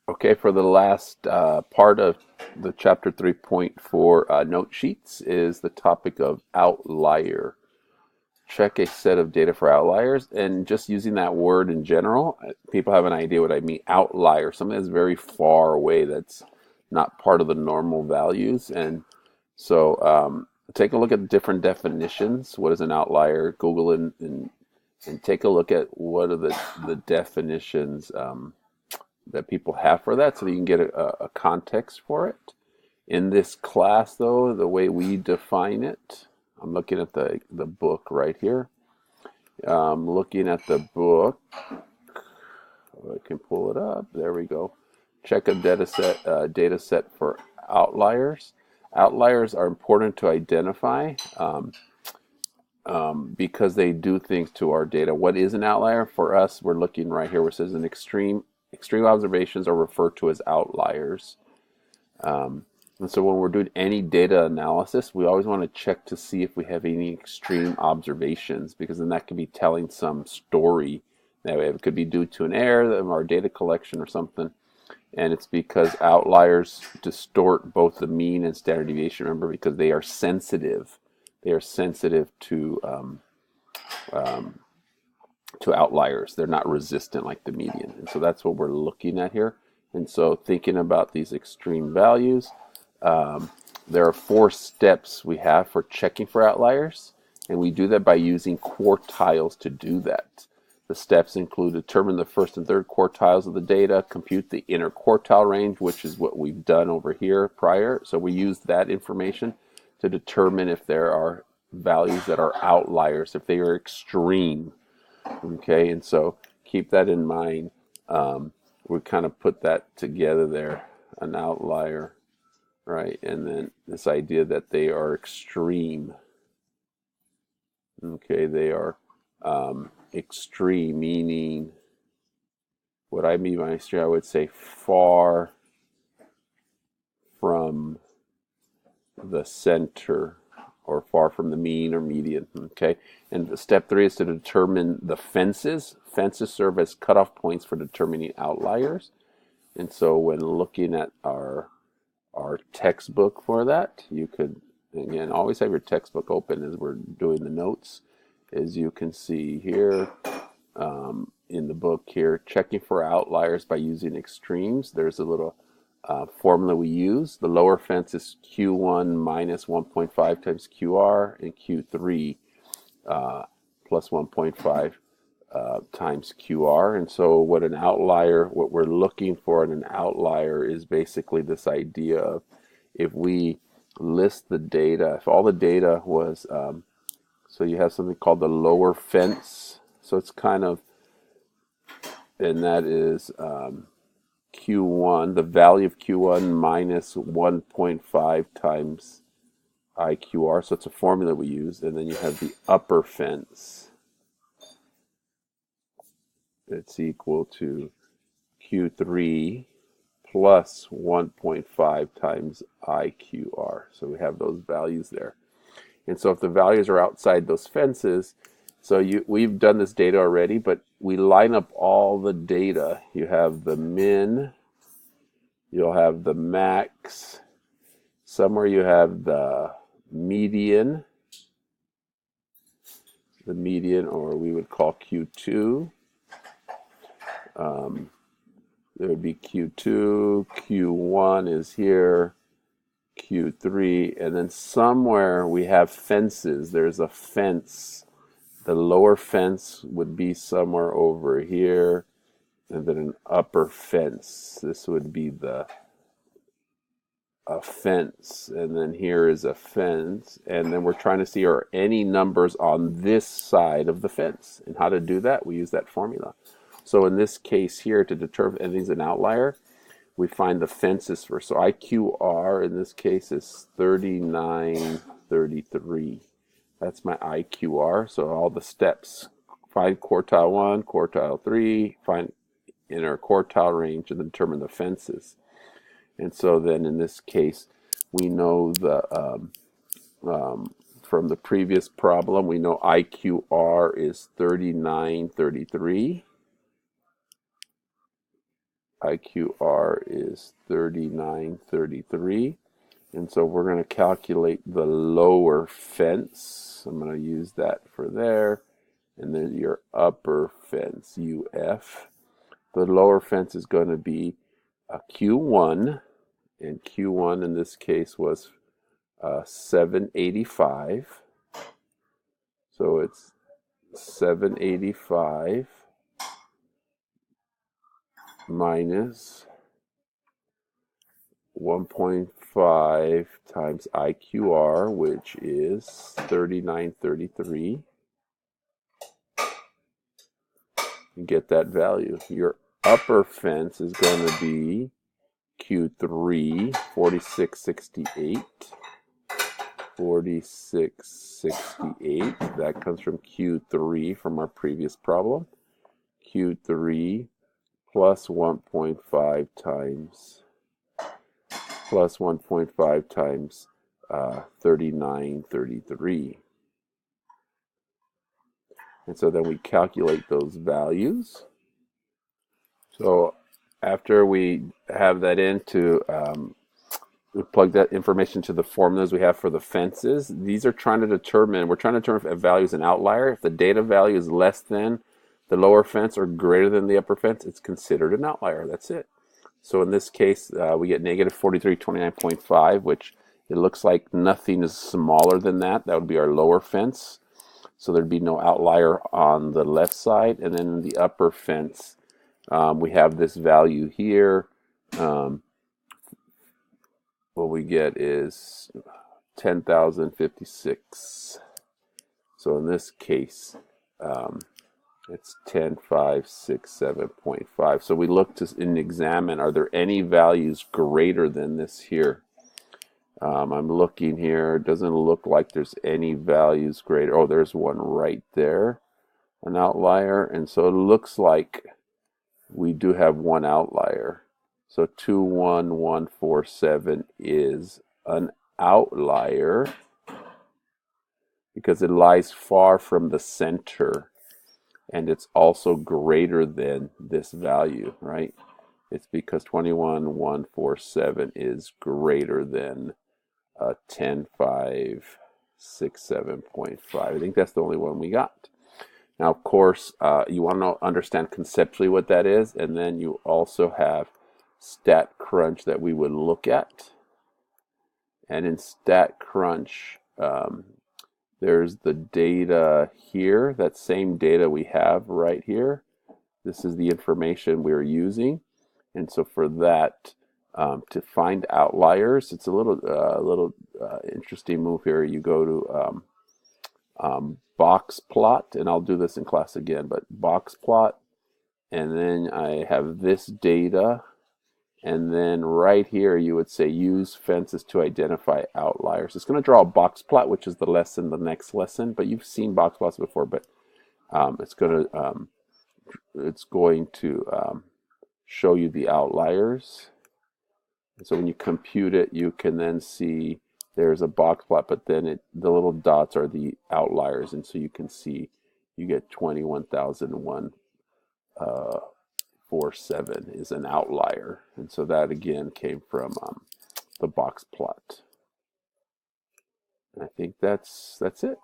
Okay, for the last part of the chapter 3.4 note sheets is the topic of outlier. Check a set of data for outliers, and just using that word in general, people have an idea what I mean. Outlier, something that's very far away, that's not part of the normal values. And so take a look at different definitions. What is an outlier? Google it and take a look at what are the definitions that people have for that so that you can get a context for it. In this class, though, the way we define it, I'm looking at the book right here. Looking at the book, I can pull it up. There we go. Check a data set for outliers. Outliers are important to identify because they do things to our data. What is an outlier? For us, we're looking right here where it says an extreme observations are referred to as outliers. And so when we're doing any data analysis, we always want to check to see if we have any extreme observations, because then that could be telling some story. That it could be due to an error of our data collection or something. And it's because outliers distort both the mean and standard deviation, remember, because they are sensitive. They are sensitive to outliers. They're not resistant like the median. And so that's what we're looking at here. And so thinking about these extreme values, there are 4 steps we have for checking for outliers, and we do that by using quartiles to do that. The steps include determine the first and third quartiles of the data, compute the inner quartile range, which is what we've done over here prior. So we use that information to determine if there are values that are outliers, if they are extreme. Okay, and so keep that in mind. We kind of put that together there, an outlier, right? And then this idea that they are extreme. Okay, they are extreme, meaning what I mean by extreme, I would say far from the center or far from the mean or median. Okay, and step 3 is to determine the fences. Fences serve as cutoff points for determining outliers. And so when looking at our textbook for that, you could, again, always have your textbook open as we're doing the notes. As you can see here in the book here, checking for outliers by using extremes. There's a little formula we use. The lower fence is Q1 minus 1.5 times QR, and Q3 plus 1.5 times QR. And so what an outlier, what we're looking for in an outlier is basically this idea of, if we list the data, if all the data was, so you have something called the lower fence. So it's kind of, and that is Q1, the value of Q1 minus 1.5 times IQR. So it's a formula we use. And then you have the upper fence. It's equal to Q3 plus 1.5 times IQR. So we have those values there. And so if the values are outside those fences, so we've done this data already, but we line up all the data. You have the min, you'll have the max, somewhere you have the median, or we would call Q2. There would be Q2, Q1 is here, Q3, and then somewhere we have fences. There's a fence. The lower fence would be somewhere over here, and then an upper fence. This would be a fence, and then here is a fence, and then we're trying to see are any numbers on this side of the fence. And how to do that? We use that formula. So in this case here, to determine if anything's an outlier, we find the fences first. So IQR in this case is 3933. That's my IQR. So all the steps: find quartile 1, quartile 3, find inner quartile range, and then determine the fences. And so then in this case, we know from the previous problem, we know IQR is 3933. IQR is 3933. And so we're going to calculate the lower fence. I'm going to use that for there. And then your upper fence, UF. The lower fence is going to be a Q1. And Q1 in this case was 785. So it's 785 minus 1.5 times IQR, which is 3933. And get that value. Your upper fence is going to be Q3, 4668. 4668. That comes from Q3 from our previous problem. Q3 plus 1.5 times 3933. And so then we calculate those values. So after we have that into, we plug that information to the formulas we have for the fences. These are trying to determine, we're trying to determine if a value is an outlier. If the data value is less than the lower fence or greater than the upper fence, it's considered an outlier. That's it. So in this case, we get negative 4329.5, which it looks like nothing is smaller than that. That would be our lower fence. So there'd be no outlier on the left side. And then in the upper fence, we have this value here. What we get is 10,056. So in this case, it's 10,567.5. So we look to examine, are there any values greater than this here? I'm looking here. It doesn't look like there's any values greater. Oh, there's one right there, an outlier. And so it looks like we do have one outlier. So 21147 is an outlier because it lies far from the center, and it's also greater than this value, right? It's because 21147 is greater than 10,567.5. I think that's the only one we got. Now, of course, you want to understand conceptually what that is, and then you also have StatCrunch that we would look at. And in StatCrunch, there's the data here, that same data we have right here. This is the information we're using. And so for that, to find outliers, it's a little interesting move here. You go to box plot, and I'll do this in class again, but box plot, and then I have this data, and then right here you would say use fences to identify outliers. It's going to draw a box plot, which is the lesson, the next lesson, but you've seen box plots before, but it's going to show you the outliers. And so when you compute it, you can then see there's a box plot, but then the little dots are the outliers, and so you can see you get 21,147 is an outlier, and so that again came from the box plot. And I think that's it.